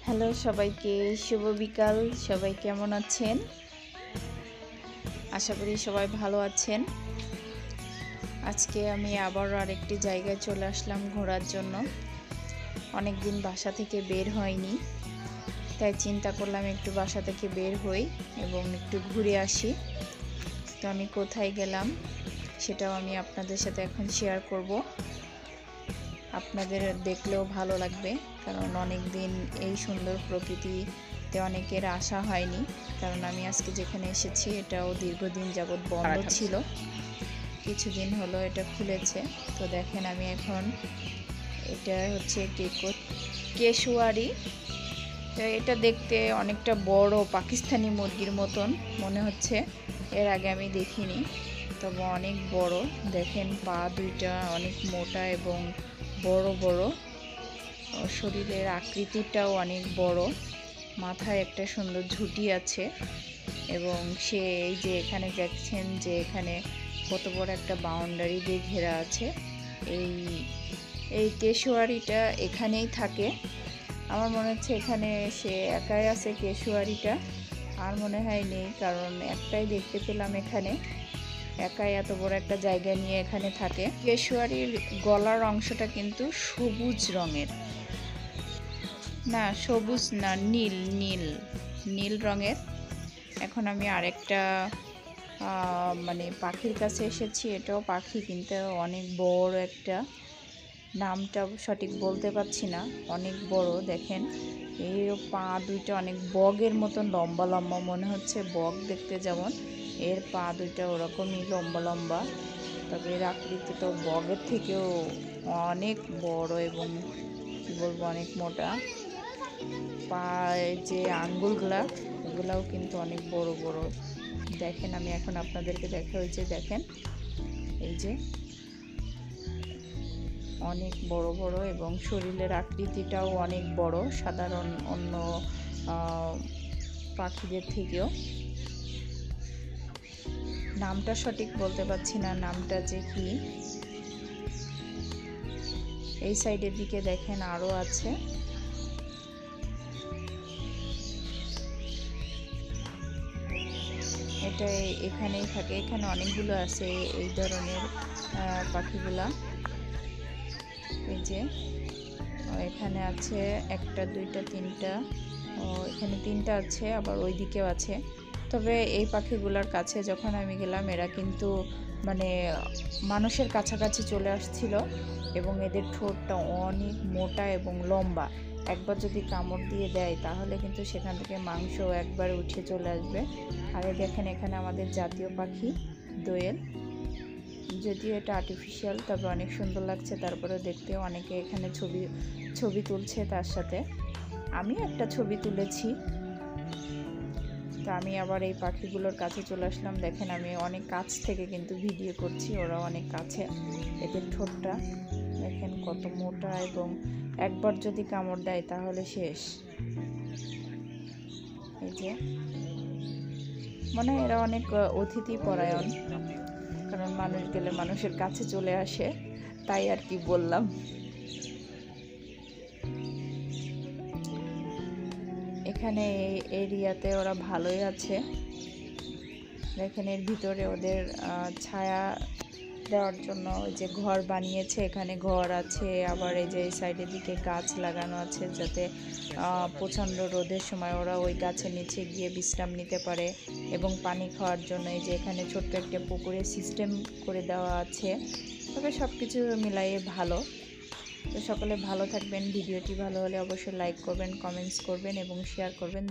Hello সবাইকে, শুভ বিকাল। সবাই কেমন আছেন? আশা করি সবাই ভালো আছেন। আজকে আমি আবারও আরেকটি জায়গায় চলে আসলাম ঘোরার জন্য। অনেক দিন বাসা থেকে বের হয়নি, তাই চিন্তা করলাম একটু বাসা থেকে বের হই এবং একটু ঘুরে আসি। তো আমি কোথায় গেলাম সেটাও আমি আপনাদের সাথে এখন শেয়ার করব। আপনাদের দেখলেও ভালো লাগবে, কারণ অনেক দিন এই সুন্দর প্রকৃতিতে অনেকের আসা হয়নি। কারণ আমি আজকে যেখানে এসেছি এটাও দীর্ঘদিন যাবৎ বন্ধ ছিল, কিছুদিন হলো এটা খুলেছে। তো দেখেন আমি এখন, এটা হচ্ছে কেশুয়ারি। তো এটা দেখতে অনেকটা বড়, পাকিস্তানি মুরগির মতন মনে হচ্ছে। এর আগে আমি দেখিনি, তবে অনেক বড়। দেখেন পা দুইটা অনেক মোটা এবং বড় বড়, শরীরের আকৃতিটাও অনেক বড়, মাথায় একটা সুন্দর ঝুঁটি আছে। এবং সে এই যে এখানে দেখছেন যে এখানে কত বড় একটা বাউন্ডারি দিয়ে ঘেরা আছে। এই কেশুয়ারিটা এখানেই থাকে। আমার মনে হচ্ছে এখানে সে একাই আছে কেশুয়ারিটা, আর মনে হয় নেই, কারণ একটাই দেখতে পেলাম এখানে। একাই এত বড় একটা জায়গা নিয়ে এখানে থাকে। কেশুয়ারির গলার অংশটা কিন্তু সবুজ রঙের, না সবুজ না, নীল নীল নীল রঙের। এখন আমি আরেকটা মানে পাখির কাছে এসেছি। এটাও পাখি, কিন্তু অনেক বড় একটা, নামটা সঠিক বলতে পারছি না। অনেক বড়, দেখেন এর পা দুইটা অনেক বগের মতন লম্বা লম্বা মনে হচ্ছে। বগ দেখতে যেমন, এর পা দুইটা ওরকমই লম্বা লম্বা, তবে এর আকৃতি তো বগের থেকেও অনেক বড় এবং কি বলবো অনেক মোটা। পায়ের যে আঙ্গুলগুলা, ওগুলাও কিন্তু অনেক বড় বড়। দেখেন আমি এখন আপনাদেরকে দেখা হয়েছে, দেখেন এই যে অনেক বড় বড়, এবং শরীরের আকৃতিটাও অনেক বড়, সাধারণ অন্য পাখিদের থেকেও। নামটা সঠিক বলতে পারছি না, নামটা যে কি। এই সাইডের দিকে দেখেন আরো আছে। এটা এখানেই থাকে, এখানে অনেকগুলো আছে এই ধরনের পাখিগুলা। এই যে এখানে আছে একটা, দুইটা, তিনটা, এখানে তিনটা আছে, আবার ওই দিকেও আছে। তবে এই পাখিগুলোর কাছে যখন আমি গেলাম, এরা কিন্তু মানে মানুষের কাছাকাছি চলে আসছিল, এবং এদের ঠোঁটটা অনেক মোটা এবং লম্বা। একবার যদি কামড় দিয়ে দেয় তাহলে কিন্তু সেখান থেকে মাংস একবার উঠে চলে আসবে। আর দেখেন এখানে আমাদের জাতীয় পাখি দোয়েল, যদিও এটা আর্টিফিশিয়াল, তবে অনেক সুন্দর লাগছে। তারপরে দেখতেও অনেকে এখানে ছবি তুলছে তার সাথে। আমি একটা ছবি তুলেছি। তো আমি আবার এই পাখিগুলোর কাছে চলে আসলাম। দেখেন আমি অনেক কাছ থেকে কিন্তু ভিডিও করছি, ওরা অনেক কাছে। এদের ঠোঁটটা দেখেন কত মোটা, এবং একবার যদি কামড় দেয় তাহলে শেষ। এই যে মনে হয় এরা অনেক অতিথি পরায়ণ, কারণ মানুষ গেলে মানুষের কাছে চলে আসে, তাই আর কি বললাম। এখানে এই এরিয়াতে ওরা ভালোই আছে। দেখেন এর ভিতরে ওদের ছায়া দেওয়ার জন্য যে ঘর বানিয়েছে, এখানে ঘর আছে। আবার এই যে এই সাইডের দিকে গাছ লাগানো আছে, যাতে প্রচণ্ড রোদের সময় ওরা ওই গাছের নিচে গিয়ে বিশ্রাম নিতে পারে। এবং পানি খাওয়ার জন্য এই যে এখানে ছোট্ট একটা পুকুরের সিস্টেম করে দেওয়া আছে। তবে সব কিছু মিলাইয়ে ভালো। তো সকলে ভালো থাকবেন। ভিডিওটি ভালো হলে অবশ্যই লাইক করবেন, কমেন্টস করবেন এবং শেয়ার করবেন।